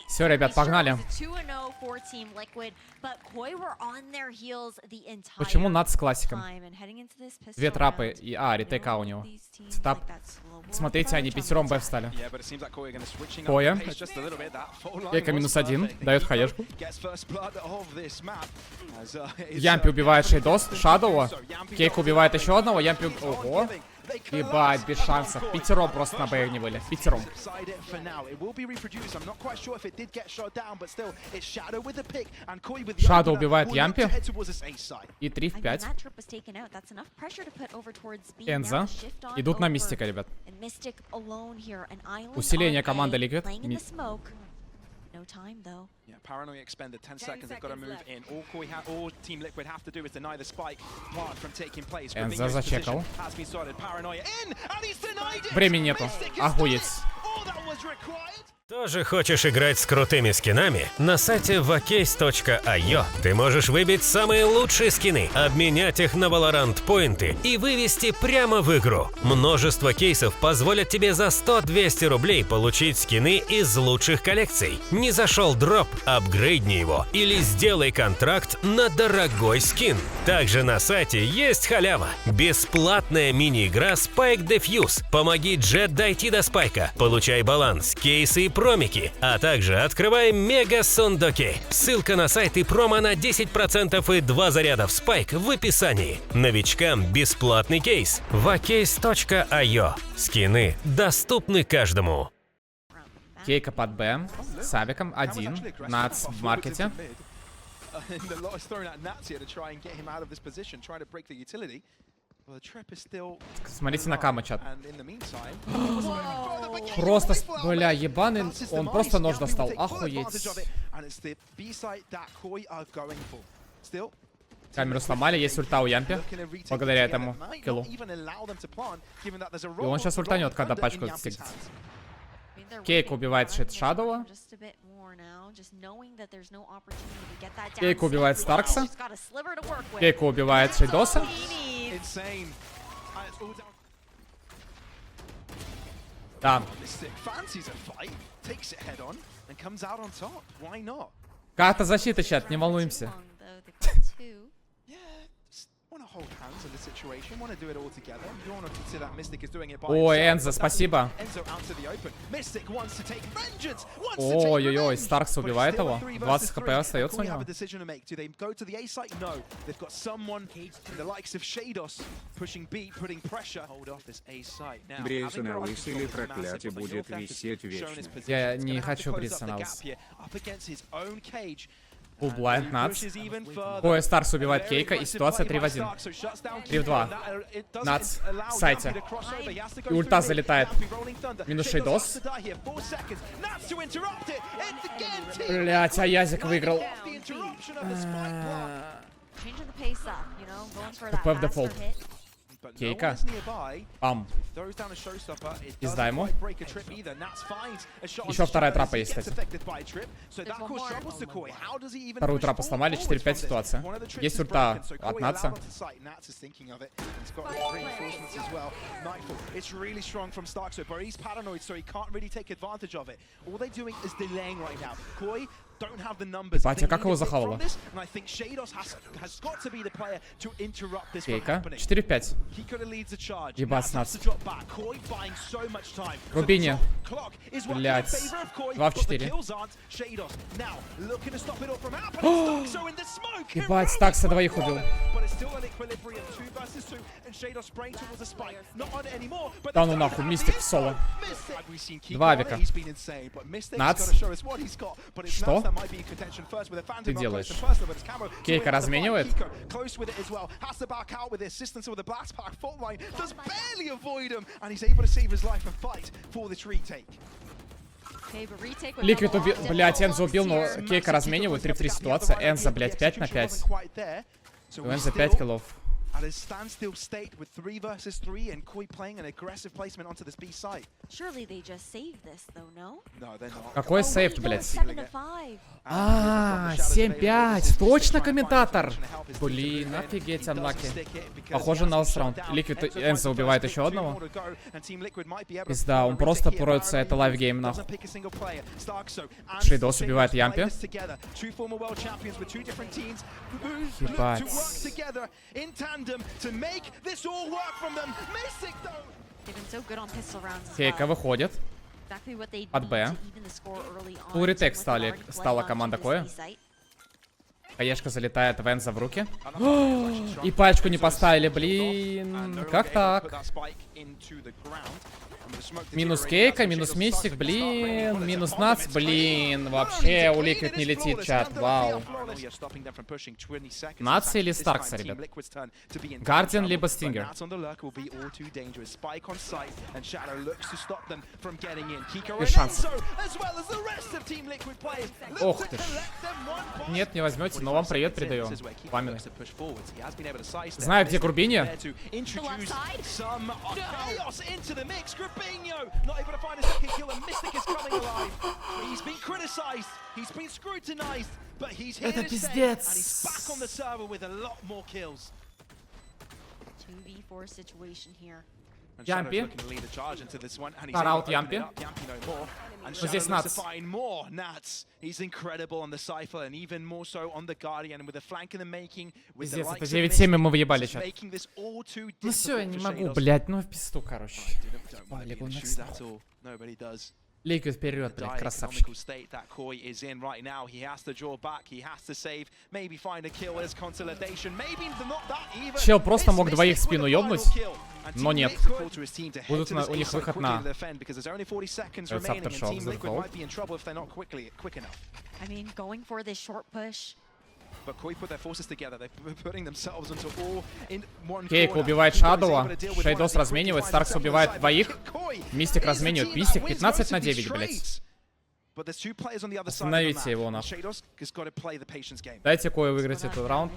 Все, ребят, погнали. Почему над с классиком? Две трапы и... ретейка у него. Стап. Смотрите, они пятером Б встали. Коя. Кейка -1. Дает хаешку. Ямпи убивает Шейдос. Шадоу. Кейка убивает еще одного. Ямпи... Ого. Ебать, без шансов. Пятером просто на Б не были. Пятером. Шадоу убивает Ямпи. И 3 в 5. Энза. Идут на Мистика, ребят. Усиление команды Liquid. Yeah, paranoia expended 10 seconds. They've got to move in. All Team Liquid have to do is deny the spike plant from taking place. Энза зачекал. Has been sorted. Paranoia in, and he's denied it. Времени нету. Охуеть. All that was required. Тоже хочешь играть с крутыми скинами? На сайте vacase.io ты можешь выбить самые лучшие скины, обменять их на валорант-поинты и вывести прямо в игру. Множество кейсов позволят тебе за 100-200 рублей получить скины из лучших коллекций. Не зашел дроп? Апгрейдни его или сделай контракт на дорогой скин. Также на сайте есть халява. Бесплатная мини-игра Спайк Дефьюз. Помоги Джет дойти до спайка. Получай баланс, кейсы и промики, а также открываем мега-сундуки. Ссылка на сайт и промо на 10% и 2 заряда в спайк в описании. Новичкам бесплатный кейс. vacase.io. Скины доступны каждому. Кейка под Б. С Авиком 1. Нац в маркете. Смотрите на Кама, чат. Просто, бля, ебаный. Он просто нож достал. Охуеть. Камеру сломали, есть ульта у Ямпи. Благодаря этому киллу. И он сейчас ультанет, когда пачку достигнет. Кейк убивает Шадоу. Кейк убивает Старкса. Кейк убивает Шейдоса. Да. Карта защиты, чат, не волнуемся. Ой, Энза, спасибо. Ой-ой-ой, Старкс убивает его. 20 хп остается у него. Брейся на лыс или проклятие будет висеть вечно. Я не хочу бриться на лыс. Блайнд Нац. Ой, Старкс убивает Кейка, и ситуация 3 в 1. 3 в 2. Нац в сайте. И ульта залетает. Минус Шейдос. Блять, а Язик выиграл. ТП в дефолт. Кейка. Пам. Пизда ему. Еще вторая трапа есть, кстати. Вторую трапу сломали, 4-5 ситуация. Есть ульта от Наца. Батя, как его захавало? Кейка. 4 в 5. Ебать, Нац. Рубини. Блять. 2 в 4. Ебать, Стакса двоих убил. Да ну нахуй, Мистик в соло. 2 авика. Нац. Что? Ты делаешь? Кейка разменивает? Ликвид убил. Блять, Энза убил, но Кейка разменивает. 3 в 3 ситуация. Энза, блять, 5 на 5. У Энза 5 киллов. at a standstill state with 3 versus 3 and Koi playing an aggressive placement onto this B site. Surely they just saved this though, no? No, they're not. Какой сейф, блядь? 7-5. 7-5. Точно комментатор. Блин, офигеть, анлаки. Похоже на ласт раунд. Ликвид Энза убивает еще одного. Пизда, он просто пороется, это лайвгейм, нахуй. Шейдос убивает Ямпи. Ебать. Кейка выходит. От Б. Full ретейк стала команда Коя. Хаешка залетает в Энза в руки. И пачку не поставили, блин. Как так? Минус Кейка, минус Мистик, блин. Минус Нац, блин. Вообще у Ликвид не летит чат, вау. Нац или Старкса, ребят? Гардиан либо Стингер. И шанс. Ох ты ж. Нет, не возьмете, но вам привет передаем. Память. Знаю, где Грубинья. Not able to find a second kill, and Mystic is coming alive. He's been criticized, he's been scrutinized, but he's here to stay, and he's back on the server with a lot more kills. 2v4 situation here. Ямпи. Тараут Ямпи. Но здесь Нац. He's incredible on the Cypher and even more so on the Guardian with a flank in the making. Пиздец, это 9-7 мы въебали сейчас. Ну все, я не могу, блять, ну в пизду, короче. Ликвид вперед, блядь, красавчик. Чел просто мог двоих в спину ёбнуть, но нет. Будут у них выход на Aftershock, Zerfall. Кейк убивает Шадоу, Шейдос разменивает, Старкс убивает двоих, Мистик разменивает, Мистик 15 на 9, блядь. Остановите его, нахуй. Дайте Кое выиграть этот раунд.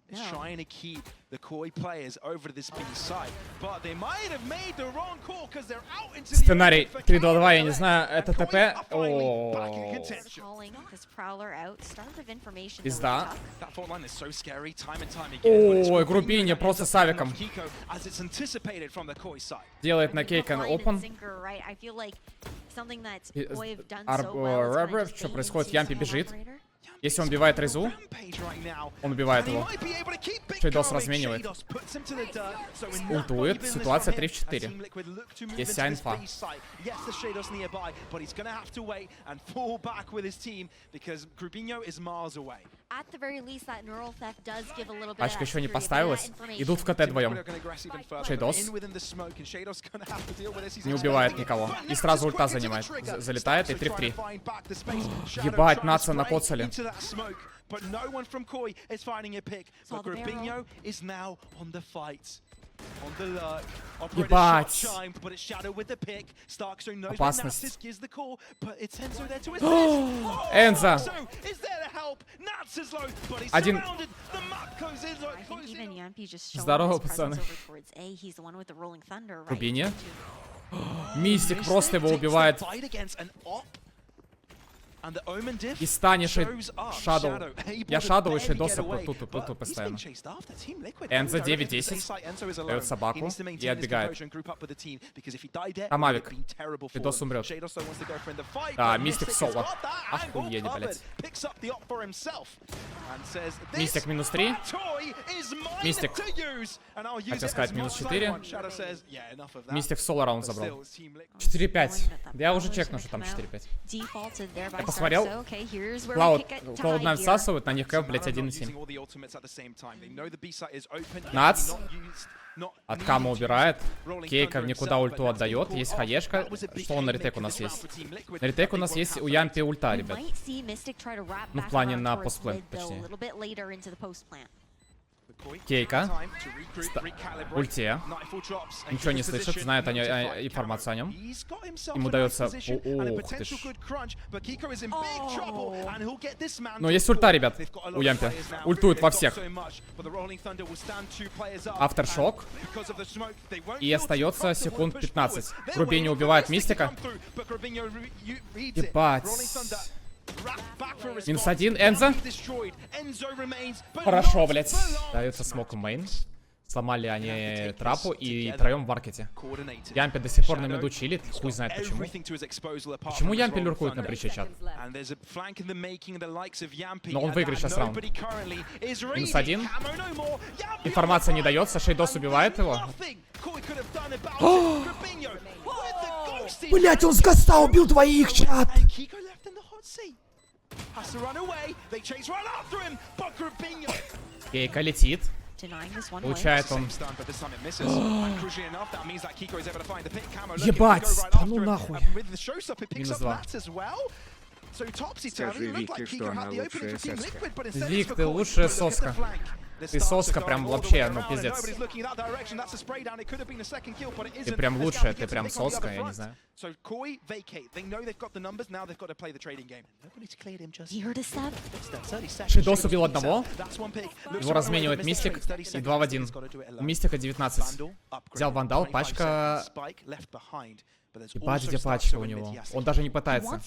Is trying to keep the Koi players over to this B side, but they might have made the wrong call because they're out into the Сценарий 3-2-2, я не знаю, это ТП. Пизда. Ой, Грубинья просто с авиком. Делает на Кейка open. Что происходит? Ямпи бежит. Если он убивает Резу, он убивает его. Шейдос разменивает. Ультует. Ситуация 3 в 4. Есть вся инфа. Пачка еще не поставилась. Идут в КТ вдвоем. Шейдос не убивает никого. И сразу ульта занимает. Залетает и 3 в 3. Ебать, Наца накоцали. But no one from Koi is finding a pick. But Grubinho is now on the fight. On the lurk. Ебать. Опасность. Энза. Один. Здорово, пацаны. Грубинья. Мистик просто его убивает. И станет Шадоу. Я Шадоу и Шейдоса тут постоянно. Энза 9-10. Дает собаку и отбегает. Амавик. Шейдос умрет. Да, Мистик соло. Охуеть, блядь. Мистик минус 3. Мистик. Хотел сказать минус 4. Мистик соло раунд забрал. 4-5. Я уже чекну, что там 4-5. Я посмотрел. Cloud9 всасывают, на них кэп, блять, 1,7. Нац. От Кама убирает. Кейка в никуда ульту отдает. Есть хаешка. Что на ретейк у нас есть? На ретейк у нас есть у Ямпи ульта, ребят. Ну, в плане на постплен, точнее. Кейка. Ульте. Ничего не слышит, знает информацию о нем. Ему дается... Ух ты ж. Но есть ульта, ребят, у Ямпи. Ультует во всех. Авторшок. И остается секунд 15. Грубини убивает Мистика. Ебать. -1, Энзо. Хорошо, блядь. Дается смок в мейн. Сломали они трапу и троем в маркете. Ямпи до сих пор на миду чилит. Хуй знает почему. Почему Ямпи люркует на бриче, чат? Но он выиграет сейчас раунд. -1. Информация не дается. Шейдос убивает его. Блять, он с гаста убил двоих, чат! Кейка летит. Получает он... Ебать! Да ну нахуй! -2. Скажи Вике, что она лучшая соска. Вик, ты лучшая соска. Ты соска прям вообще, ну пиздец. Ты прям лучшая, ты прям соска, я не знаю. Шейдос убил одного. Его разменивает Мистик. И 2 в 1. У Мистика 19. Взял вандал, пачка... Ебать, где пачка у него. Он даже не пытается.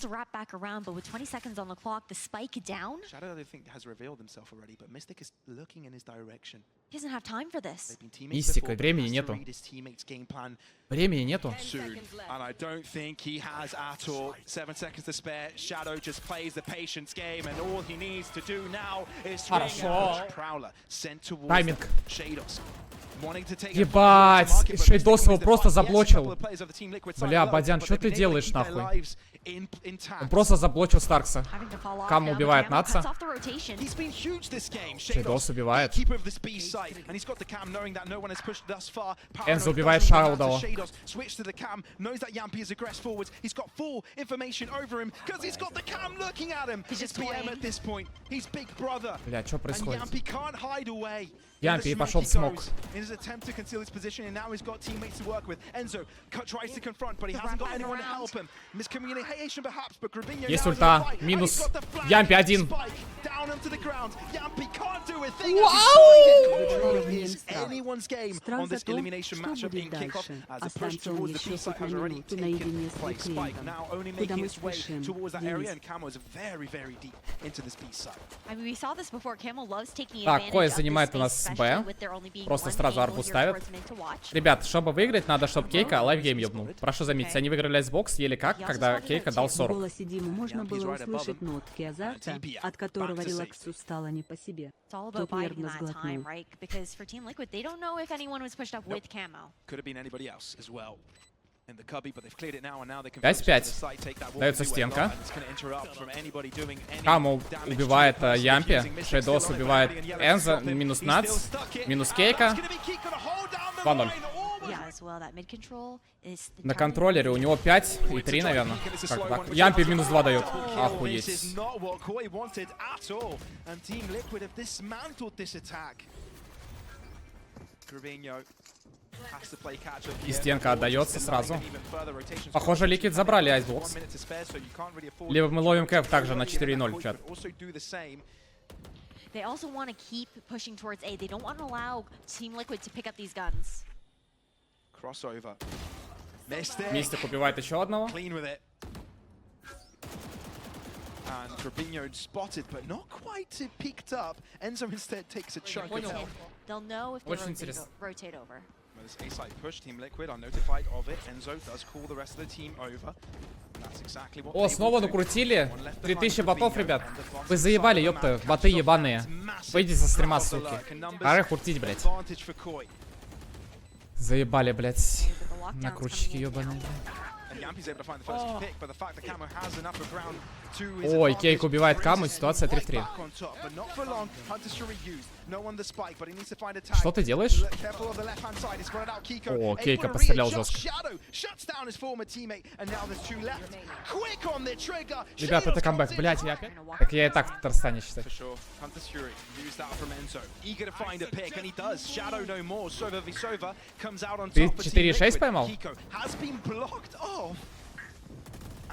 Мистика, времени нету. Времени нету. Хорошо. Тайминг. Ебать, Шейдос его просто заблочил. Бля, Бадян, что ты делаешь, нахуй? Он просто заблочил Старкса. Кам убивает Натса. Шейдос убивает. Энзо убивает Шарлдова. Бля, что происходит? Ямпи пошел в смок. Есть ульта. Минус. Ямпи 1. Страх за то, что будет дальше. Останься он еще хоть на минуту наедине с Викой. Куда мы спешим? Так, Кой занимает у нас Б. Просто сразу арбу ставит. Ребят, чтобы выиграть, надо, чтобы Кейка лайфгейм ебнул. Прошу заметить, они выиграли ICEBOX еле как, когда Кейка дал 40. В голосе Димы можно было услышать нотки азарта, от которого Relaxcis стало не по себе. Тот нервно сглотнул. 5-5. Дается стенка. Каму убивает Ямпи. Шейдос убивает Энзо. Минус Натс. Минус Кейка. 2-0. На контроллере у него 5 и 3, наверное. Как так? Ямпи минус 2 дает. Охуеть. И стенка отдается сразу. Похоже, ликвид забрали ICEBOX. Либо мы ловим кэп также на 4-0, чат. Мистик убивает еще одного. Очень интересно. О, снова накрутили. 3000 ботов, ребят. Вы заебали, ёпта, боты ебаные. Выйдите со стрима, суки. Пора крутить, блядь. Заебали, блядь. Накрутчики ебаные. Ой, Кейк убивает Каму, ситуация 3-3. Что ты делаешь? О, Кейка пострелял жестко. Ребят, это камбэк. Блять, я опять? Так я и так в Татарстане, считай. 4,6 поймал?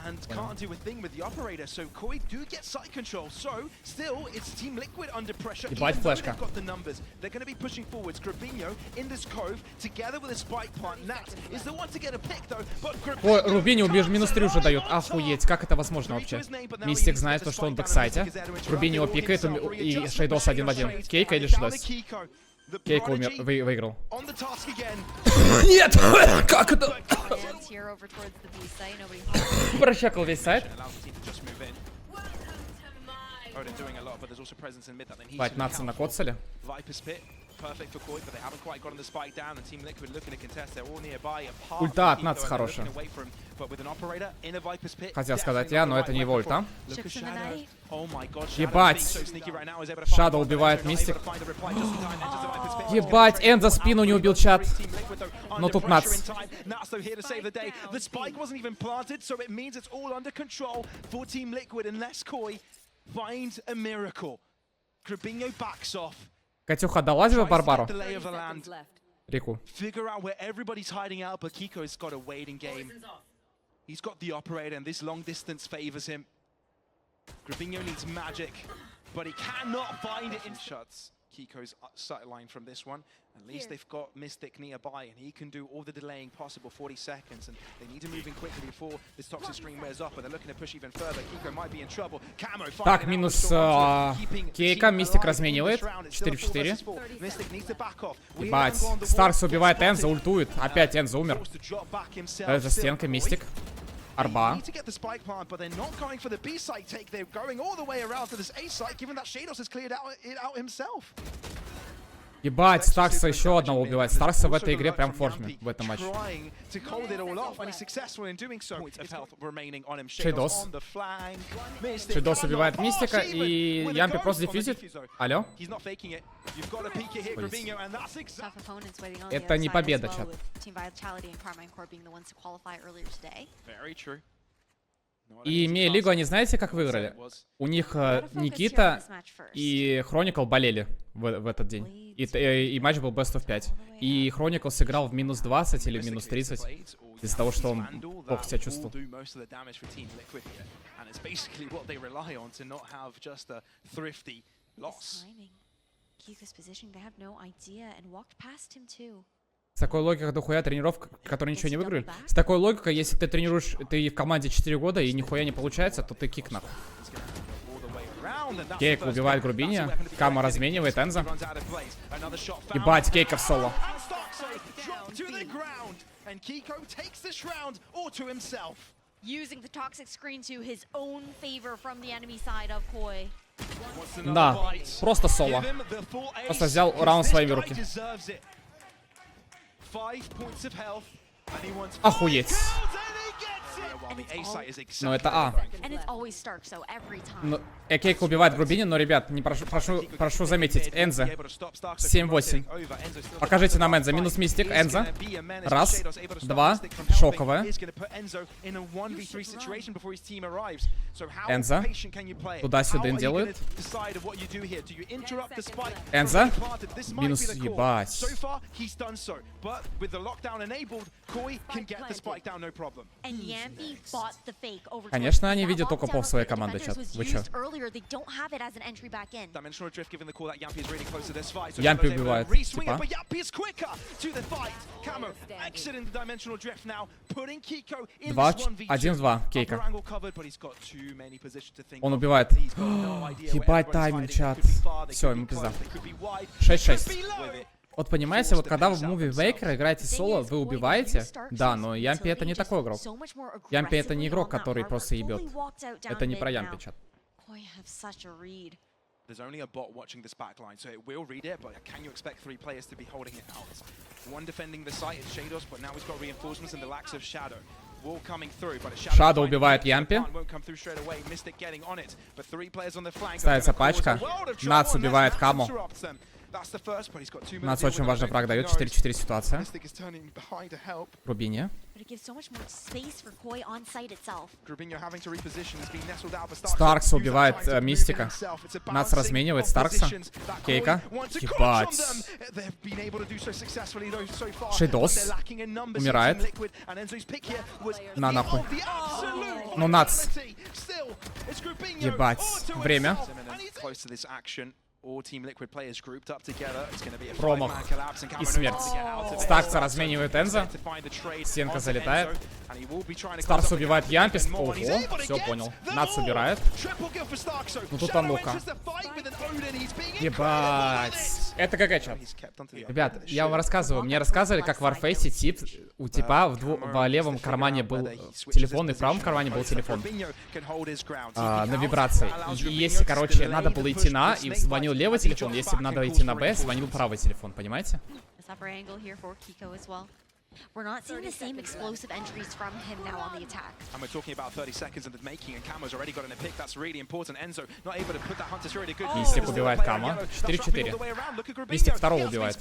And can't do a thing with the operator, so Koi do get site control. So still, it's Team Liquid under pressure. Ебать, флешка. They've got the numbers. They're going to be pushing forwards. Grabinho in this cove together with a spike plant. Nat is the one to get a pick though. But Ой, Рубиню минус 3 уже дает. Охуеть, как это возможно вообще? Мистик знает то, что он в бэксайте. Рубиню его пикает и Шейдос 1 в 1. Кейка или Шейдос? Кейка выиграл. Нет! Как это? Прощакал весь сайт. Бать, нации накоцали. Ульта от нац хорошая. Хотел сказать я, но это не его ульта. Ебать. Шадоу убивает мистик. Ебать, Энд за спину не убил чат. Но тут нац. Катюха, долазила Барбару? Рику. He's got the operator, and this long distance favors him. Grabinho needs magic, but he cannot find it in shots. Kiko's sight line from this one. At least they've got Mystic nearby, and he can do all the delaying possible, 40 seconds, and they need to move in quickly before this toxic screen wears off, but they're looking to push even further. Kiko might be in trouble. Camo так, минус Кейка, Мистик разменивает. 4-4. Ебать, Старкс убивает Энза, ультует. Опять Энза умер. Это стенка, Мистик. Арба. Ебать, Старкса еще одного убивает. Старкса в этой игре прям в форме, в этом матче. Шейдос. Шейдос убивает Мистика, и Ямпи просто дефьюзит. Алло? Это не победа, чат. И имея лигу, они знаете, как выиграли? У них Никита и Хроникл болели в этот день. И матч был best of 5. И Хроникл сыграл в минус 20 или в минус 30 из-за того, что он плохо себя чувствовал. С такой логикой дохуя тренировок, которые ничего не выиграли. С такой логикой, если ты тренируешь, ты в команде 4 года и нихуя не получается, то ты кик нахуй. Кейк убивает Грубиня. Кама разменивает Энза. Ебать, Кейка в соло. Да, просто соло. Просто взял раунд в свои руки. Охуеть. Но это А. Кейк убивает Грубинин, но, ребят, не прошу заметить. Энза. 7-8. Покажите нам Энза. Минус Мистик. Энза. Раз. Два. Шоковая. Энза. Туда-сюда делают. Энза. Минус, ебать. Конечно, они видят только пол своей команды, чат. Вы чё? Ямпи убивает, типа. 1-2, Кейка. Он убивает. Ебать тайминг, чат. Все, ему пизда. 6-6. Вот понимаете, вот когда вы в Муви Вейкера играете соло, вы убиваете. Да, но Ямпи это не такой игрок. Ямпи это не игрок, который просто ебет. Это не про Ямпи, чат. There's only a bot watching this backline, so it will read it, but can you expect 3 players to be holding it out? One defending the site is Shados, but now he's got reinforcements and the lacks of Shadow. Wall coming through, but a Shadow убивает Ямпи. Ставится пачка. Нац убивает Каму. Нас очень важный фраг дает. 4-4 ситуация. Рубине. Старкса убивает Мистика. Нац разменивает Старкса. Кейка. Ебать. Шейдос. Умирает. На нахуй. Ну Нац. Ебать. Время. Промах и смерть. Старкса разменивает Энза. Стенка залетает. Старкс убивает Ямпис. Ого, все понял. Нац убирает. Ну тут Анука. Ебать. Это ГГ, чат. Ребят, я вам рассказываю. Мне рассказывали, как в Warface тип у типа в левом кармане был телефон, и в правом кармане был телефон. На вибрации. И если, короче, надо было идти на, и звонил левый телефон, если бы надо идти на Б, звонил правый телефон, понимаете? We're not seeing the same explosive entries from him now on the attack. And we're talking about 30 seconds in the making, and Camo's already got in a pick. That's really important. Enzo not able to put that hunter through. Мистик убивает Кама. 4-4. Мистик второго убивает.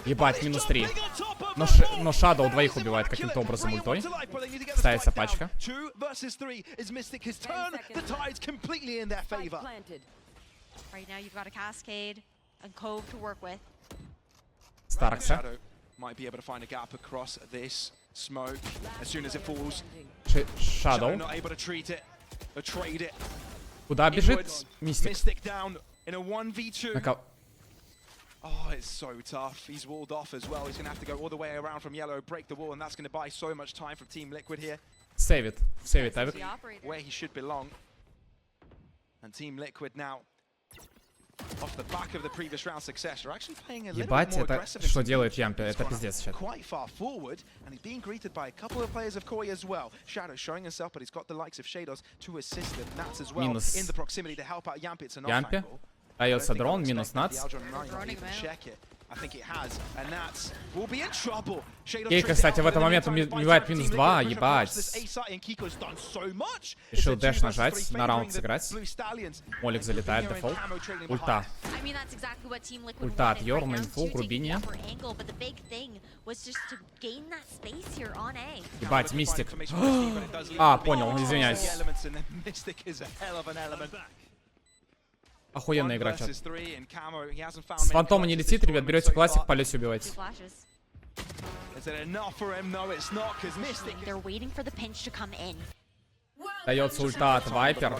Ебать, минус 3. Но Шадоу двоих убивает каким-то образом ультой. Ставится пачка. Right now you've got a Cascade and Cove to work with. Старкса. Might be able to find a gap across this smoke as soon as it falls. Shadow. Not able to treat it or trade it. Куда бежит? Мистик. Mystic down in a 1v2. Oh, it's so tough. He's walled off as well. He's going to have to go all the way around from yellow, break the wall, and that's going to buy so much time from Team Liquid here. Save it. Save it, Avik. Where he should belong. And Team Liquid now, off the back of the previous round success, are actually playing a little bit more aggressive. Ебать, это что делает Ямпи? Это пиздец сейчас. Quite far forward, and he's being greeted by a couple of players of Koi as well. Shadow showing himself, but he's got the likes of Shados to assist him. Nats as well in the proximity to help out Yampi. It's an off angle. Дается дрон, минус Нац. Кейка, кстати, в этот момент убивает минус 2, ебать. Решил дэш нажать, на раунд сыграть. Молик залетает, дефолт. Ульта. Ульта от Йор, мейнфул, Рубине. Ебать, Мистик. А, понял, извиняюсь. Охуенная игра, чат. С фантома не летит, ребят, берете классик, полете убивайте. Дается ульта от Вайпер.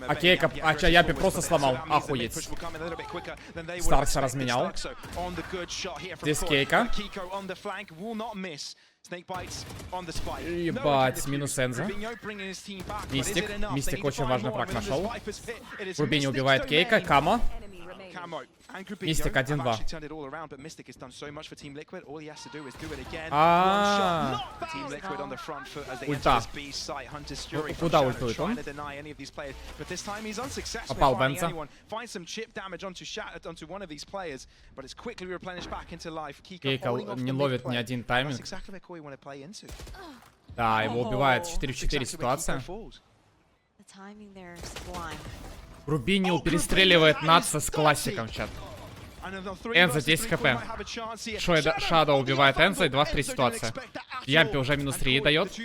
А Кейка, Япи просто сломал. Охуеть. Старкса разменял. Здесь Кейка. Ебать, минус Энза. Мистик. Мистик очень важный фраг нашел. Рубини убивает Кейка. Камо. Мистик 1-2. Ульта. Куда ультует он? Попал Бенца. Кейка не ловит ни один тайминг. Да, его убивает 4-4 ситуация. Рубини перестреливает Натса с классиком, чат. Энза 10 хп. Шадоу убивает Энза и 2 в 3 ситуация. Ямпи уже минус 3 дает.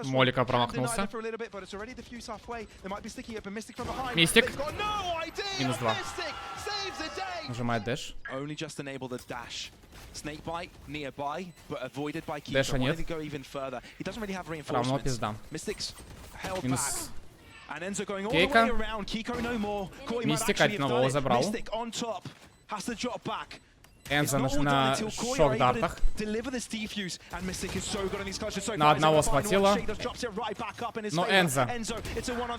Молика промахнулся. Мистик. Минус 2. Нажимает дэш. Дэша нет. Равно пизда. Минус. Кейка. Мистик одного забрал. Энза на шок-дартах. На одного схватила. Но Энза.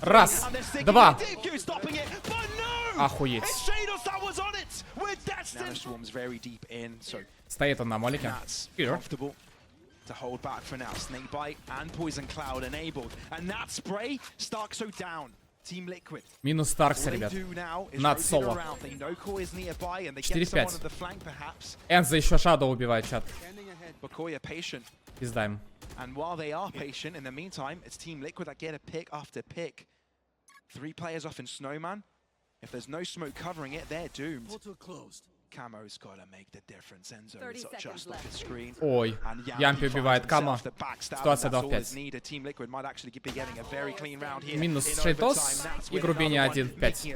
Раз. Два. Охуеть. Стоит он на молике. To hold back for now. Snakebite and Poison Cloud enabled. And that spray, Starkso down. Team Liquid. Минус Старкса, ребят. Над соло. 4-5. Энза еще Шадоу убивает, чат. Пиздаем. And while they are patient, in the meantime, it's Team Liquid that get a pick after pick. 3 players off in Snowman. If there's no smoke covering it, they're doomed. Camo's gotta make the difference. Enzo is just off his screen. Ой, Ямпи убивает Камо. Ситуация 2 в 5. Минус Шейтос и Грубини 1 в 5.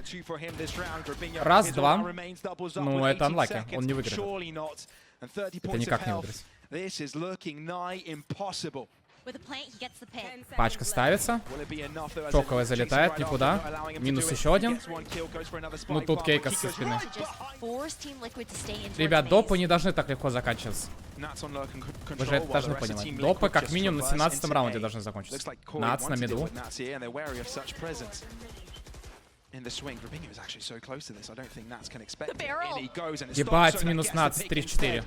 Раз, два. Ну, это анлаки. Он не выиграет. Это никак не выиграть. Пачка ставится. Шоковая залетает никуда. Минус еще один. Ну тут Кейка со спины. Ребят, допы не должны так легко заканчиваться. Вы же это должны понимать. Допы как минимум на 17-м раунде должны закончиться. Нац на миду. Ебать, минус нац, 3-4.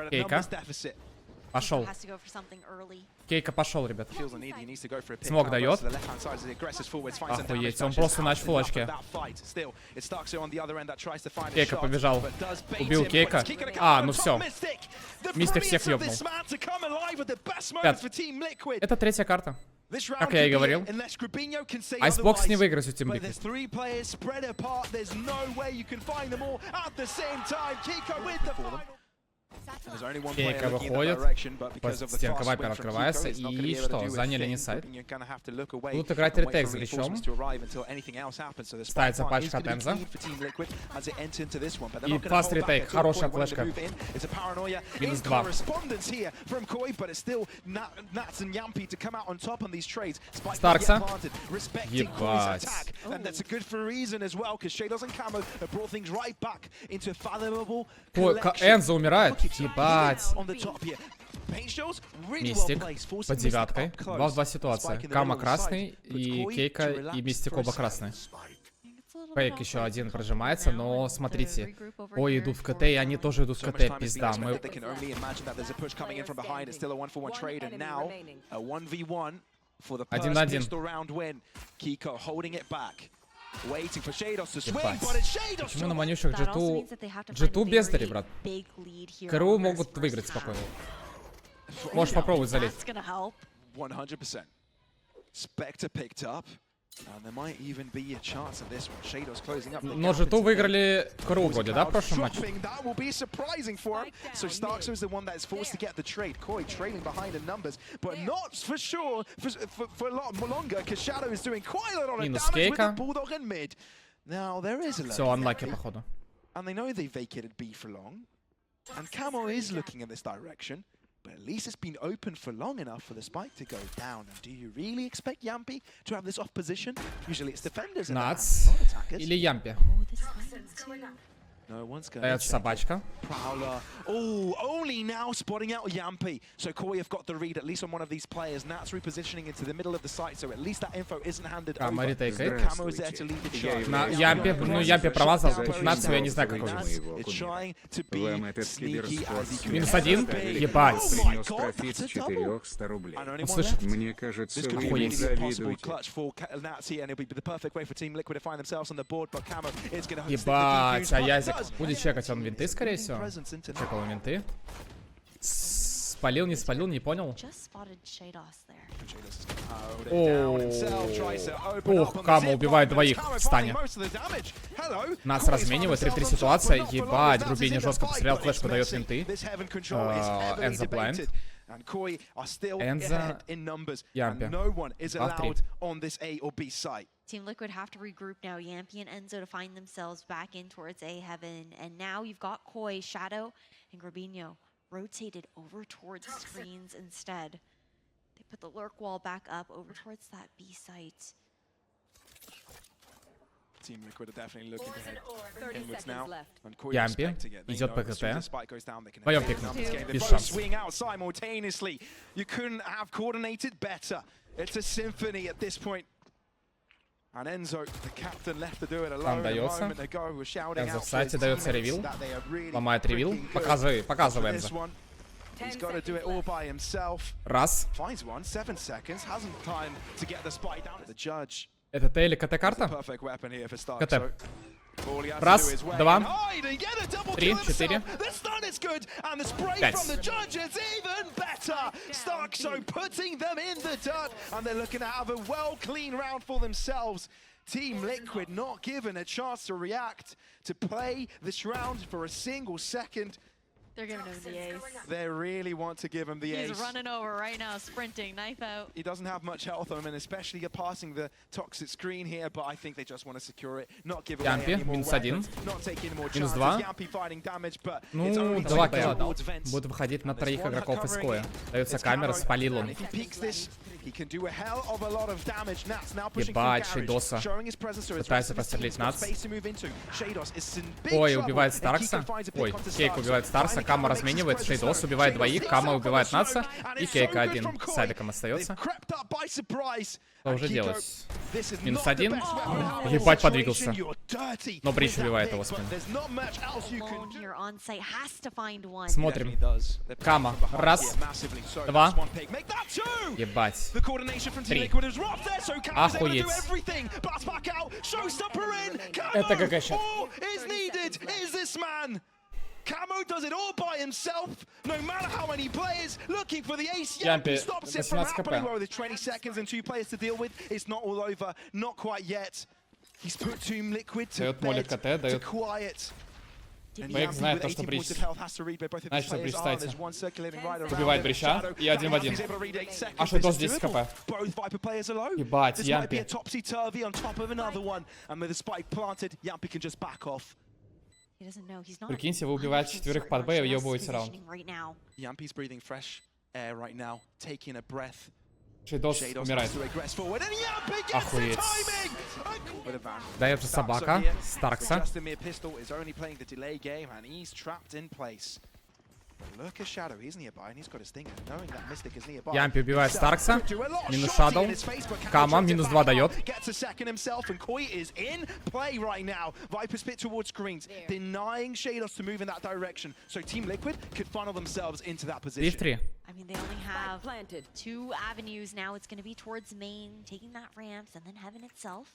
Кейка. Пошел. Кейка пошел, ребят. Смог дает. Охуеть, он просто на фулочке. Кейка побежал. Убил Кейка. А, ну все. Мистик всех ёбнул. Это третья карта. Как я и говорил. ICEBOX не выиграет у Team Liquid. Кейка выходит, стенка вайпер открывается, и что, заняли не сайт. Будут играть ретейк с гличом. Ставится пачка от Энза. И фаст ретейк, хорошая флешка. Минус 2. Старкса. Ебать. Энза умирает. Ебать. Мистик под девяткой. 2 в 2 ситуация. Кама красный, и Кейка, и Мистик оба красные. Фейк еще один прожимается, но смотрите. Ой, идут в КТ, и они тоже идут в КТ. Пизда. Мы... 1-1. Ебать. Почему на манюшек G2 бездари, брат? КРУ могут выиграть спокойно. Можешь попробовать залезть. Но G2 выиграли КРУ вроде, да, в прошлом матче? Минус Кейка. Все, анлаки, походу. But at least it's been open for long enough for the spike to go down. And do you really expect Yampy to have this off position? Usually it's defenders and not attackers. Или Ямпи. Дается собачка. Oh, only now spotting out Yampy. So Koi have got the read at least on one of these players. Nat's repositioning into the middle of the site, so at least that info isn't handed over. Мари тейкает. Camo is there to lead the charge. На Ямпи, ну Ямпи промазал. Нацию я не знаю, как он. Минус 1. Ебать. Он слышит. Мне кажется, вы Охуеть. не завидуете. Ебать, а Язик будет чекать, он винты, скорее всего. Чекал винты. Спалил, не спалил, не понял. Ох, Камо убивает двоих в стане. Нас разменивает, 3-3 ситуация. Ебать, Грубини жестко пострелял, флешку дает винты. Энза блайнд. Энза, Ямпи. 2-3. Team Liquid have to regroup now. Yampy and Enzo to find themselves back in towards A heaven. And now you've got Koi, Shadow, and Grabinho rotated over towards screens instead. They put the lurk wall back up over towards that B site. Team Liquid are definitely looking to head inwards now. Ямпи идет по КТ. Вдвоем пикнул. Без шансов. You couldn't have coordinated better. It's a symphony at this point. And Enzo, the captain, left to do it alone. Там дается. Энзо в сайте, дается ревил. Really Ломает ревил. Показывай Энзо. He's got to do it all by himself. Раз. Finds one, 7 seconds, hasn't time to get the spike down. The judge. Это Т или КТ карта? КТ. Раз, два, 3, 4, 5. Team Liquid not given a chance to react, to play this round for a single second. They're giving him the ace. They really want to give him the ace. He's running over right now, sprinting, knife out. He doesn't have much health on him, and especially passing the toxic screen here, but I think they just want to secure it, not give away any more weapons, not take any more chances. Yampy fighting damage, but it's only 2 килла дал. Будут выходить на 3 игроков из Коя. Дается камера, спалил он. Ебать, Шейдоса. Пытается пострелить Нац. Ой, убивает Старкса. Ой, Кейк убивает Старкса. Кама разменивает. Шейдос убивает двоих. Кама убивает Наца. И Кейка один с Сайдиком остается. Что уже делать? -1. Ебать, подвигался. Но Брич убивает его спину. Смотрим. Кама. Раз. 2. Ебать. 3. Охуеть. Это какая ща. Camo does it all by himself, no matter how many players looking for the ace. Yampy stops it from happening. Well, there's 20 seconds and 2 players to deal with. It's not all over, not quite yet. He's put Team Liquid to bed, to quiet. Бэйк знает то, что Брич. Значит, что Брич ставится. Убивает Брича и 1 в 1. А Шейдос 10 хп. Ебать, Ямпи. Прикиньте, вы убиваете 4 под Б и въебываете раунд. Шейдос умирает. Охуеть. Дает же собака. Старкса. Ямпи убивает Старкса. Минус Шадоу. Кама. Минус 2 дает. И в 3. I mean, they only have 2 avenues now. It's going to be towards main, taking that ramps, and then heaven itself.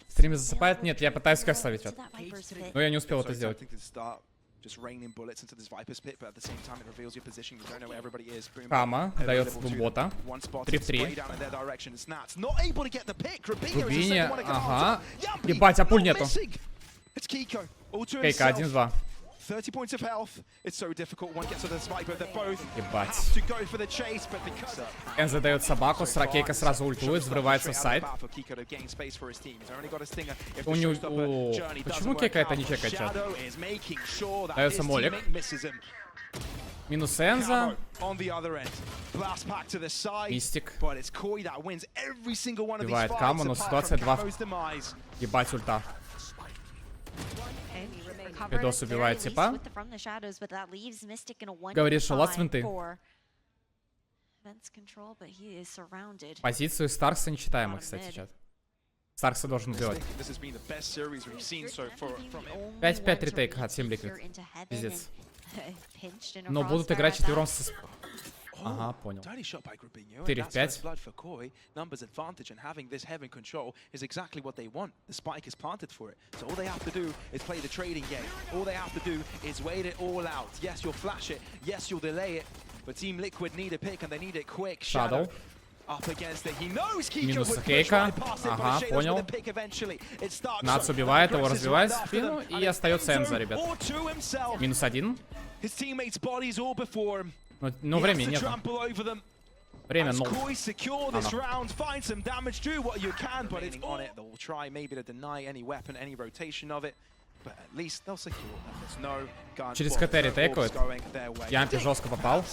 Стримы засыпает? Нет, я пытаюсь как ставить. Но я не успел это сделать. Кама дает бумбота. 3 в 3. Рубине, ага. Ебать, а пуль нету. Кейка 1 в 2. 30 points of health. It's so difficult. One gets to the spike, but they both Ебать. have to go for the chase, but because Энза дает собаку, Кейка сразу ультует, взрывается в сайт. У него... Почему Кейка это не чекает, чат? Дается молик. Минус Энза. Мистик. Убивает Каму, но ситуация 2. Ебать, ульта. Шейдос убивает типа. Говорит, что ласт винты. Позицию Старкса нечитаемых, кстати, чат. Старкса должен убивать. 5-5 ретейк от Team Liquid. Пиздец. Но будут играть четвером с... Ага, понял. 4 в 5. Шадоу. Минус Кейка. Ага, понял. Нац убивает его, разбивает спину. И остается Энза, ребят. Минус 1. Но времени нет. Время 0. Через КТ ретейкают. Ямпи жестко попал.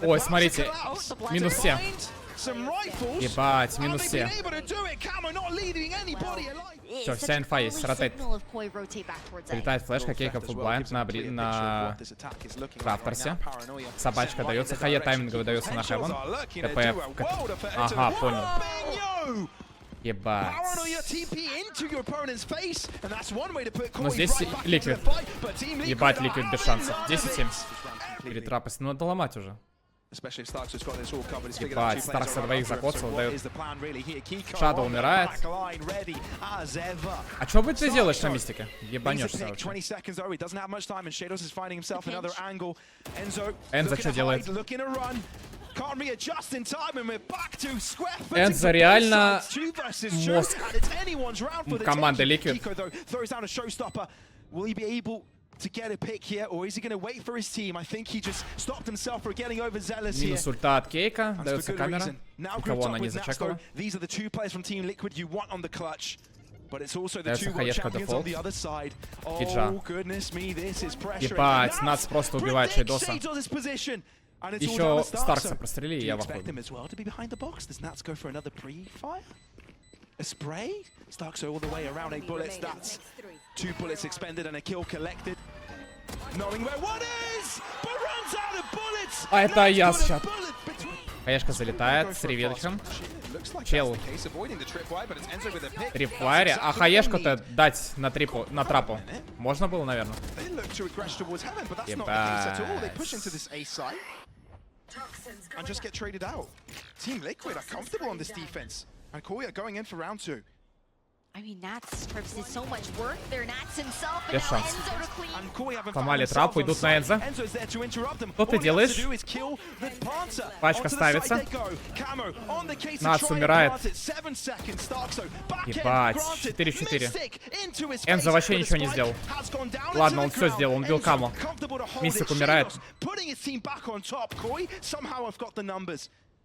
Ой, смотрите. Минус 7. Ебать, минус 7. Все, вся инфа есть. Ротейт. Прилетает флешка, Кейка фулблайнд на Крафтерсе. Собачка дается. Хае тайминговый дается на Хевен. ТП. Ага, понял. Ебать. Но здесь Ликвид. Ебать, Ликвид без шансов. 10-7. Перетрапость. Ну, надо ломать уже. Ебать, Старкса двоих закоцал, дает. Шадоу умирает. А что бы ты делаешь на мистике? Ебанешься вообще. Энза что делает? Энзо реально мозг команды Liquid. Минус ульта от Кейка. Дается камера. Никого она не зачекала. Дается хаешка дефолт. Хиджа. Ебать, Нац просто убивает Шейдоса. Еще Старкса прострели, и я в охуе. A spray? Starks all the way around 8 bullets. That's 2 bullets expended and a kill collected. Knowing where one is, but runs out of bullets. А это я сейчас. Хаешка залетает с ревелочком. Чел. Трипвайре. А хаешку-то дать на трапу. Можно было, наверное. Ебать. And just get traded out. Team Liquid are comfortable on this defense. And Koya going in for round 2. I mean, Nats did so much work there. Nats himself and Без now шансов. Enzo to clean. Сломали трапу, идут на Энзо. Что ты делаешь? Пачка ставится. Нац умирает. Ебать, 4-4. Энзо вообще ничего не сделал. Ладно, он все сделал, он бил Камо. Мистик умирает.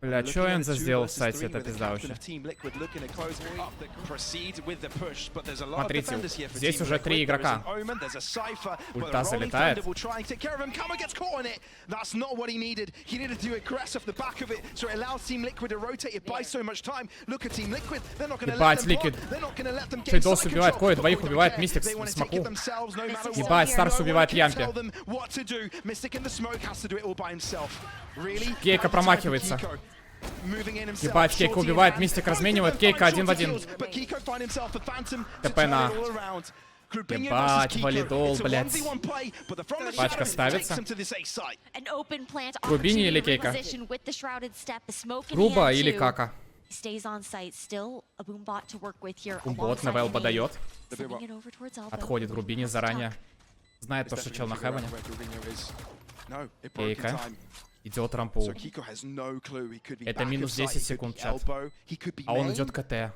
Бля, что Энзо сделал, кстати, это пизда вообще. Смотрите, здесь уже 3 игрока. Ульта залетает. Ебать, Ликвид. Шейдос убивает Кой, двоих убивает Мистик с Смоку. Ебать, Старс убивает Ямпи. Кейка промахивается. Ебать, Кейка убивает, Мистик разменивает, Кейка 1 в 1. ТП на... Ебать, валидол, блядь. Пачка ставится. Грубини или Кейка? Груба или Кака? Бумбот на ВЛ подает. Отходит Грубини заранее. Знает то, что чел на Хевене. Кейка. Идет рампу. Это минус 10 секунд, чат. А он идет КТ.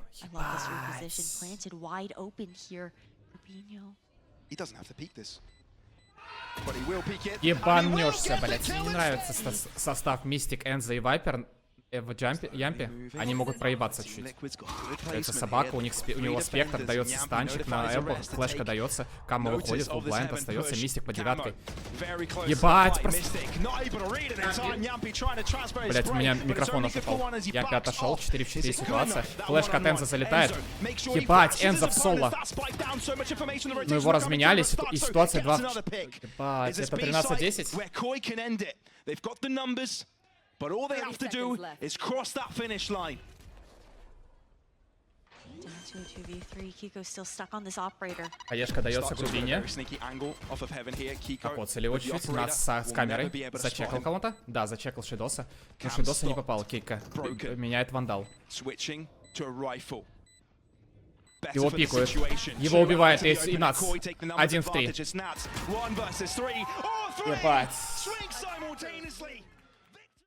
Ебанешься, блядь. Мне не нравится состав Мистик, Энзо и Вайпер в Ямпе. Они могут проебаться чуть-чуть. Дается собака, у него спектр, дается станчик на элбо, флешка дается, Камо выходит, фулблайнд остается, Мистик по 9. Ебать, блять, у меня микрофон упал. Ямпи отошел, 4 в 4 ситуация. Флешка от Энзо залетает. Ебать, Энзо в соло. Но его разменяли, и ситуация 2 в 4. Ебать, это 13-10. But all they have to do is cross that finish line. Хаешка дается Грубине. Покоцали его чуть-чуть. Нац с камерой. Зачекал кого-то? Да, зачекал Шейдоса. Но Шейдоса не попал. Кейка меняет вандал. Его пикают. Его убивает и Нац. 1 в 3. Ебать.